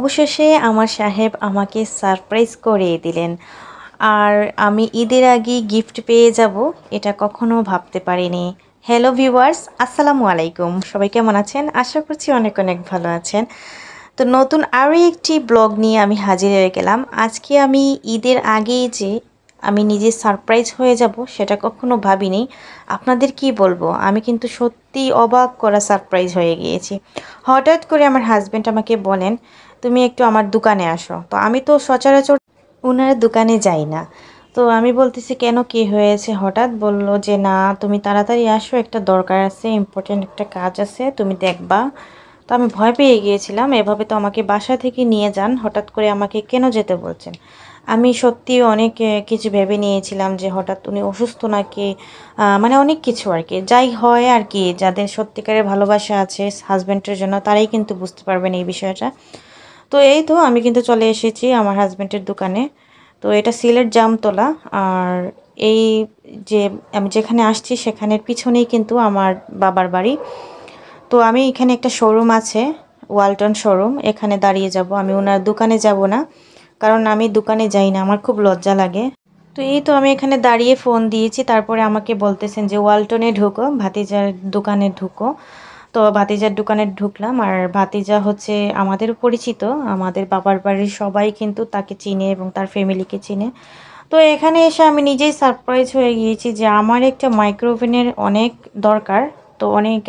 অবশেষে আমার সাহেব আমাকে সারপ্রাইজ করে দিলেন। আর আমি ঈদের আগে গিফট পেয়ে যাব এটা কখনো ভাবতে পারিনি। হ্যালো ভিউয়ার্স, আসসালামু আলাইকুম। সবাই কেমন আছেন? আশা করছি অনেক অনেক ভালো আছেন। তো নতুন আরও একটি ব্লগ নিয়ে আমি হাজির হয়ে গেলাম। আজকে আমি ঈদের আগেই যে আমি নিজে সারপ্রাইজ হয়ে যাব সেটা কখনো ভাবিনি। আপনাদের কি বলবো, আমি কিন্তু সত্যি অবাক করা সারপ্রাইজ হয়ে গিয়েছি। হঠাৎ করে আমার হাজব্যান্ড আমাকে বলেন, তুমি একটু আমার দোকানে আসো। তো আমি তো সচরাচর ওনার দোকানে যাই না। তো আমি বলতেছি, কেন, কি হয়েছে? হঠাৎ বলল যে না, তুমি তাড়াতাড়ি আসো, একটা দরকার আছে, ইম্পর্টেন্ট একটা কাজ আছে, তুমি দেখবা। তো আমি ভয় পেয়ে গিয়েছিলাম, এভাবে তো আমাকে বাসা থেকে নিয়ে যান, হঠাৎ করে আমাকে কেন যেতে বলছেন? আমি সত্যি অনেক কিছু ভেবে নিয়েছিলাম যে হঠাৎ উনি অসুস্থ নাকি, মানে অনেক কিছু আর কি। যাই হয় আর কি, যাদের সত্যিকারের ভালোবাসা আছে হাজব্যান্ডের জন্য তারাই কিন্তু বুঝতে পারবেন এই বিষয়টা। তো এই তো আমি কিন্তু চলে এসেছি আমার হাজব্যান্ডের দোকানে। তো এটা সিলেট জামতলা। আর এই যে আমি যেখানে আসছি সেখানের পিছনেই কিন্তু আমার বাবার বাড়ি। তো আমি এখানে একটা শোরুম আছে, ওয়ালটন শোরুম, এখানে দাঁড়িয়ে যাব। আমি ওনার দোকানে যাব না, কারণ আমি দোকানে যাই না, আমার খুব লজ্জা লাগে। তো এই তো আমি এখানে দাঁড়িয়ে ফোন দিয়েছি, তারপরে আমাকে বলতেছেন যে ওয়ালটনে ঢুকো, ভাতিজার দোকানে ঢুকো। তো ভাতিজার দোকানে ঢুকলাম। আর ভাতিজা হচ্ছে আমাদের পরিচিত, আমাদের বাবার বাড়ির সবাই কিন্তু তাকে চিনে এবং তার ফ্যামিলিকে চিনে। তো এখানে এসে আমি নিজেই সারপ্রাইজ হয়ে গিয়েছি যে আমার একটা মাইক্রোওভেনের অনেক দরকার। তো অনেক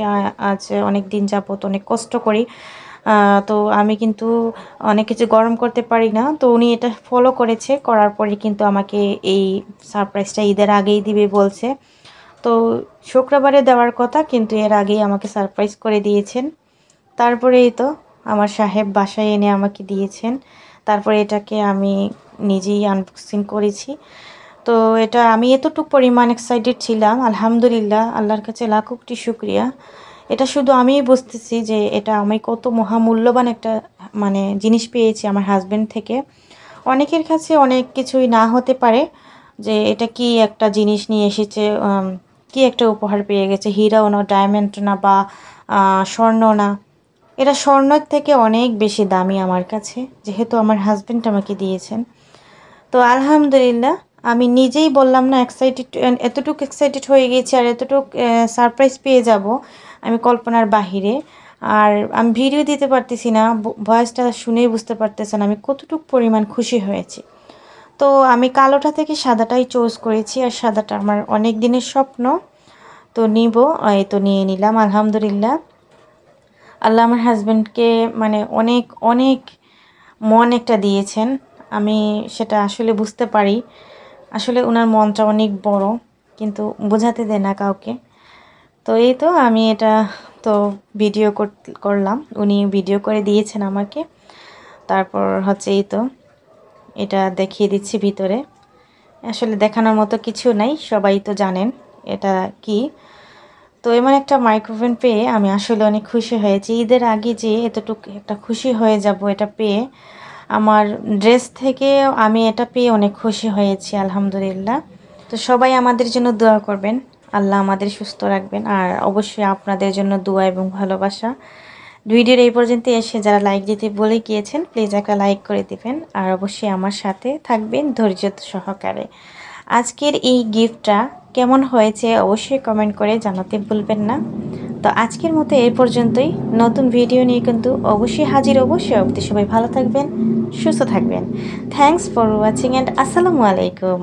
আছে, অনেক দিন যাবত অনেক কষ্ট করি। তো আমি কিন্তু অনেক কিছু গরম করতে পারি না। তো উনি এটা ফলো করেছে, করার পরে কিন্তু আমাকে এই সারপ্রাইজটা ঈদের আগেই দিবে বলছে। তো শুক্রবারে দেওয়ার কথা, কিন্তু এর আগেই আমাকে সারপ্রাইজ করে দিয়েছেন। তারপরেই তো আমার সাহেব বাসায় এনে আমাকে দিয়েছেন। তারপরে এটাকে আমি নিজেই আনবক্সিং করেছি। তো এটা আমি এতটুকু পরিমাণ এক্সাইটেড ছিলাম, আলহামদুলিল্লাহ, আল্লাহর কাছে লাখো কোটি শুকরিয়া। এটা শুধু আমিই বুঝতেছি যে এটা আমি কত মহামূল্যবান একটা মানে জিনিস পেয়েছি আমার হাজব্যান্ড থেকে। অনেকের কাছে অনেক কিছুই না হতে পারে, যে এটা কি একটা জিনিস নিয়ে এসেছে, কি একটা উপহার পেয়ে গেছে, হীরাও না, ডায়মন্ড না, বা স্বর্ণ না। এটা স্বর্ণের থেকে অনেক বেশি দামি আমার কাছে, যেহেতু আমার হাজব্যান্ড আমাকে দিয়েছেন। তো আলহামদুলিল্লাহ, আমি নিজেই বললাম না, এক্সাইটেড, এতটুকু এক্সাইটেড হয়ে গেছি আর এতটুকু সারপ্রাইজ পেয়ে যাব আমি কল্পনার বাহিরে। আর আমি ভিডিও দিতে পারতেছি না, ভয়েসটা শুনেই বুঝতে পারতেছেন আমি কতটুকু পরিমাণ খুশি হয়েছি। তো আমি কালোটা থেকে সাদাটাই চুজ করেছি, আর সাদাটা আমার অনেক দিনের স্বপ্ন। তো নিব, এই তো নিয়ে নিলাম আলহামদুলিল্লাহ। আল্লাহ আমার হাজব্যান্ডকে মানে অনেক অনেক মন একটা দিয়েছেন। আমি সেটা আসলে বুঝতে পারি। আসলে ওনার মনটা অনেক বড়, কিন্তু বোঝাতে দেয় না কাউকে। তো এই তো আমি এটা তো ভিডিও করলাম, উনি ভিডিও করে দিয়েছেন আমাকে। তারপর হচ্ছে এই তো এটা দেখিয়ে দিচ্ছি ভিতরে। আসলে দেখানোর মতো কিছু নাই, সবাই তো জানেন এটা কি। তো এমন একটা মাইক্রোওভেন পেয়ে আমি আসলে অনেক খুশি হয়েছি। ঈদের আগে যে এতটুকু একটা খুশি হয়ে যাব এটা পেয়ে, আমার ড্রেস থেকে আমি এটা পেয়ে অনেক খুশি হয়েছি আলহামদুলিল্লাহ। তো সবাই আমাদের জন্য দোয়া করবেন, আল্লাহ আমাদের সুস্থ রাখবেন। আর অবশ্যই আপনাদের জন্য দোয়া এবং ভালোবাসা। ভিডিওর এই পর্যন্ত এসে যারা লাইক দিতে বলে গিয়েছেন, প্লিজ একটা লাইক করে দিবেন। আর অবশ্যই আমার সাথে থাকবেন ধৈর্য সহকারে। আজকের এই গিফটটা কেমন হয়েছে অবশ্যই কমেন্ট করে জানাতে ভুলবেন না। তো আজকের মতো এই পর্যন্তই। নতুন ভিডিও নিয়ে কিন্তু অবশ্যই হাজির, অবশ্যই অবধি সবাই ভালো থাকবেন, সুস্থ থাকবেন। থ্যাংকস ফর ওয়াচিং অ্যান্ড আসসালামু আলাইকুম।